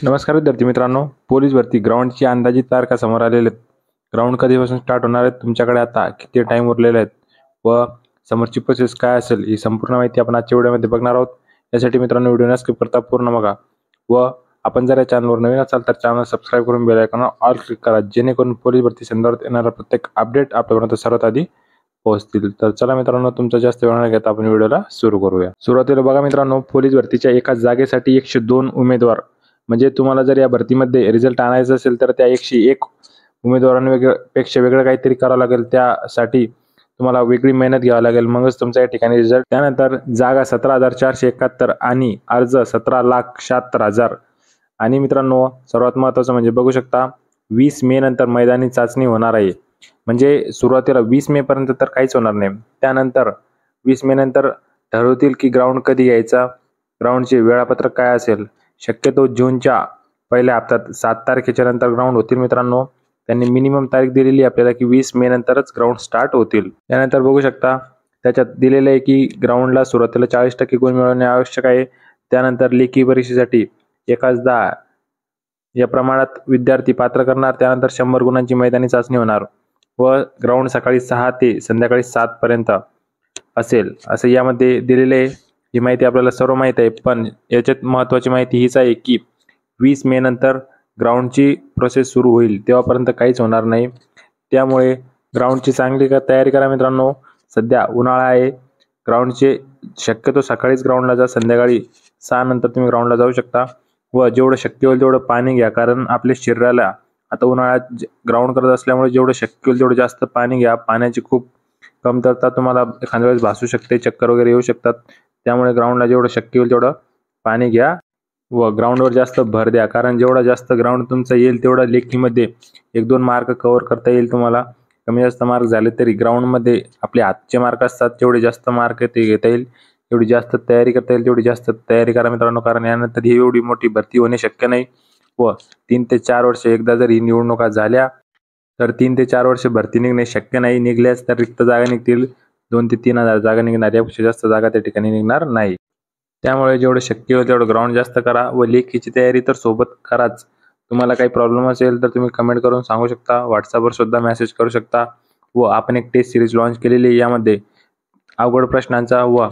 नमस्कार विद्यार्थी मित्रांनो, पोलीस भरती ग्राउंडची अंदाजित तारखा समोर आलेले आहेत. ग्राउंड कधीपासून स्टार्ट होणार आहेत, तुमच्याकडे आता किती टाइम उरलेले आहेत व समोरची प्रोसेस काय असेल ही संपूर्ण माहिती आपण आजच्या व्हिडिओमध्ये बघणार आहोत. यासाठी मित्रांनो व्हिडिओ न स्किप करता पूर्ण बघा व आपण जर या चॅनलवर नवीन असाल तर चॅनल सबस्क्राइब करून बेल आयकॉनवर ऑल क्लिक करा, जेणेकरून पोलीस भरती संदर्भात येणारा प्रत्येक अपडेट आपल्यापर्यंत सर्वात आधी पोहोचतील. तर चला मित्रांनो, तुमचा जास्त वेळ न घेता आपण व्हिडिओला सुरू करूया. सुरुवातीला बघा मित्रांनो, पोलीस भरतीच्या एका जागेसाठी 102 उमेदवार, म्हणजे तुम्हाला जर या भरतीमध्ये रिझल्ट आणायचा असेल तर त्या 101 उमेदवारांपेक्षा वेगळं काहीतरी करावं लागेल. त्यासाठी तुम्हाला वेगळी मेहनत घ्यावी लागेल, मगच तुमचा या ठिकाणी रिझल्ट. त्यानंतर जागा 17,471 आणि अर्ज 17,76,000. आणि मित्रांनो, सर्वात महत्त्वाचं म्हणजे बघू शकता 20 मे नंतर मैदानी चाचणी होणार आहे. म्हणजे सुरुवातीला 20 मे पर्यंत तर काहीच होणार नाही. त्यानंतर 20 मे नंतर ठरवतील की ग्राउंड कधी घ्यायचा, ग्राउंडचे वेळापत्रक काय असेल. शक्यतो जूनच्या पहिल्या हप्त्यात 7 तारखेच्या नंतर ग्राउंड होतील मित्रांनो. त्यांनी मिनिमम तारीख दिलेली आपल्याला की 20 मे नंतरच ग्राउंड स्टार्ट होतील. त्यानंतर बघू शकता त्याच्यात दिलेलं आहे की ग्राउंडला सुरुवातीला 40% गुण मिळवणे आवश्यक आहे. त्यानंतर लेखी परीक्षेसाठी 1/10 या प्रमाणात विद्यार्थी पात्र करणार. त्यानंतर 100 गुणांची मैदानी चाचणी होणार व ग्राउंड सकाळी 6 ते संध्याकाळी 7 पर्यंत असेल असं यामध्ये दिलेले आहे. ही माहिती आपल्याला सर्व माहीत आहे, पण याच्यात महत्त्वाची माहिती हीच आहे की 20 मे नंतर ग्राउंडची प्रोसेस सुरू होईल, तेव्हापर्यंत काहीच होणार नाही. त्यामुळे ग्राउंडची चांगली तयारी करा मित्रांनो. सध्या उन्हाळा आहे, ग्राउंडचे शक्यतो सकाळीच ग्राउंडला जा, संध्याकाळी 6 नंतर तुम्ही ग्राउंडला जाऊ शकता व जेवढं शक्य होईल तेवढं पाणी घ्या, कारण आपल्या शरीराला आता उन्हाळ्यात ग्राउंड करत असल्यामुळे जेवढं शक्य होईल तेवढं जास्त पाणी घ्या. पाण्याची खूप कमतरता तुम्हाला एखाद्या वेळेस भासू शकते, चक्कर वगैरे येऊ शकतात. त्यामुळे ग्राउंडला जेवढं शक्य होईल तेवढं पाणी घ्या व ग्राउंडवर जास्त भर द्या, कारण जेवढा जास्त ग्राउंड तुमचा येईल तेवढा लेखीमध्ये 1-2 मार्क कव्हर करता येईल तुम्हाला. कमी जास्त मार्क झाले तरी ग्राउंडमध्ये आपले हातचे मार्क असतात, जेवढे जास्त मार्क ते घेता येईल, जेवढी जास्त तयारी करता येईल तेवढी जास्त तयारी करा मित्रांनो. कारण यानंतर ही एवढी मोठी भरती होणे शक्य नाही व 3 ते 4 वर्ष एकदा जर ही निवडणुका झाल्या तर 3 ते 4 वर्ष भरती निघणे शक्य नाही. निघल्यास तर रिक्त जागा निघतील, 2 ते 3 हजार जागा निघणार, यापेक्षा जास्त जागा त्या ठिकाणी निघणार नाही. त्यामुळे जेवढं शक्य होईल तेवढं ग्राउंड जास्त करा व लेखीची तयारी तर सोबत कराच. तुम्हाला काही प्रॉब्लेम असेल तर तुम्ही कमेंट करून सांगू शकता, व्हॉट्सअपवर सुद्धा मेसेज करू शकता. व आपण एक टेस्ट सिरीज लॉन्च केलेली आहे, यामध्ये अवघड प्रश्नांचा व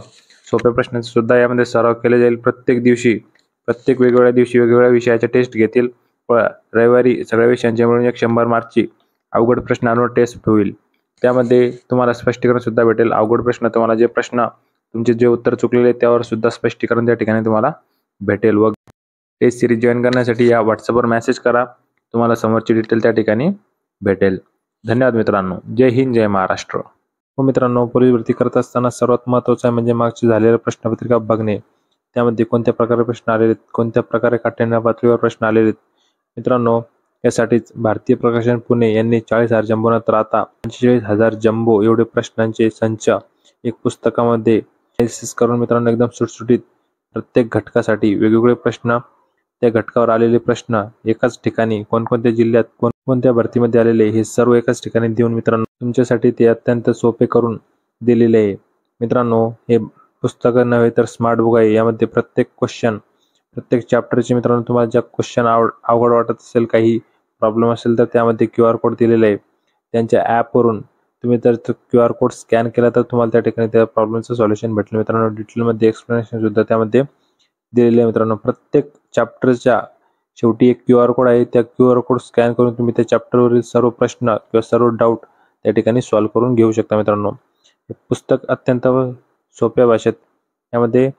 सोप्या प्रश्नांचा सुद्धा यामध्ये सराव केला जाईल. प्रत्येक वेगवेगळ्या दिवशी वेगवेगळ्या विषयाच्या टेस्ट घेतील व रविवारी सगळ्या विषयांचे मिळून एक 100 मार्कची अवघड प्रश्नांवर टेस्ट होईल. त्यामध्ये तुम्हाला स्पष्टीकरण सुद्धा भेटेल. अवघड प्रश्न तुम्हाला जे प्रश्न तुमचे जे उत्तर चुकलेले त्यावर सुद्धा स्पष्टीकरण त्या ठिकाणी तुम्हाला भेटेल. व टेस्ट सिरीज जॉईन करण्यासाठी या व्हॉट्सअपवर मेसेज करा, तुम्हाला समोरची डिटेल त्या ठिकाणी भेटेल. धन्यवाद मित्रांनो. जय हिंद, जय महाराष्ट्र. हो मित्रांनो, पोलीस भरती करत असताना सर्वात महत्त्वाचं आहे म्हणजे मागची झालेल्या प्रश्नपत्रिका बघणे. त्यामध्ये कोणत्या प्रकारे प्रश्न आलेले आहेत, कोणत्या प्रकारे काठिण्य पातळीवर प्रश्न आलेले आहेत. मित्रांनो, यासाठीच भारतीय प्रकाशन पुणे यांनी 40,000 जम्बो नंतर आता 45,000 जम्बो एवढे प्रश्नांचे संच एक पुस्तकामध्ये एनालिसिस करून मित्रांनो एकदम सुटसुटीत प्रत्येक घटकासाठी वेगवेगळे प्रश्न, त्या घटकावर आलेले प्रश्न एकाच ठिकाणी कोणकोणत्या जिल्ह्यात कोणकोणत्या भरतीमध्ये आलेले हे सर्व एकाच ठिकाणी देऊन मित्रांनो तुमच्यासाठी ते अत्यंत सोपे करून दिलेले आहे. मित्रांनो, हे पुस्तक नव्हे तर स्मार्ट बुक आहे. यामध्ये प्रत्येक क्वेश्चन, प्रत्येक चॅप्टरचे मित्रांनो तुम्हाला ज्या क्वेश्चन अवघड वाटत असेल, काही प्रॉब्लेम असेल तर त्यामध्ये QR कोड दिलेला आहे. त्यांच्या ॲपवरून तुम्ही जर QR कोड स्कॅन केला तर तुम्हाला त्या ठिकाणी त्या प्रॉब्लेमचं सोल्युशन भेटेल. मित्रांनो, डिटेलमध्ये एक्सप्लेनेशन सुद्धा त्यामध्ये दिलेले आहे. मित्रांनो, प्रत्येक चॅप्टरच्या शेवटी एक QR कोड आहे. त्या QR कोड स्कॅन करून तुम्ही त्या चॅप्टरवरील सर्व प्रश्न किंवा सर्व डाऊट त्या ठिकाणी सॉल्व्ह करून घेऊ शकता. मित्रांनो, हे पुस्तक अत्यंत सोप्या भाषेत यामध्ये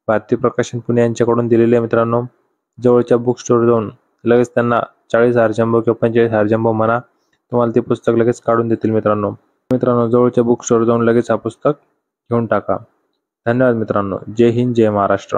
भारतीय प्रकाशन पुणे यांच्याकडून दिलेले आहे. मित्रांनो, जवळच्या बुक स्टोअर जाऊन लगेच त्यांना 40,000 जम्बो किंवा 45,000 जम्बो म्हणा, तुम्हाला ते पुस्तक लगेच काढून देतील. मित्रांनो, जवळच्या बुक स्टोअर जाऊन लगेच हा पुस्तक घेऊन टाका. धन्यवाद मित्रांनो. जय हिंद, जय महाराष्ट्र.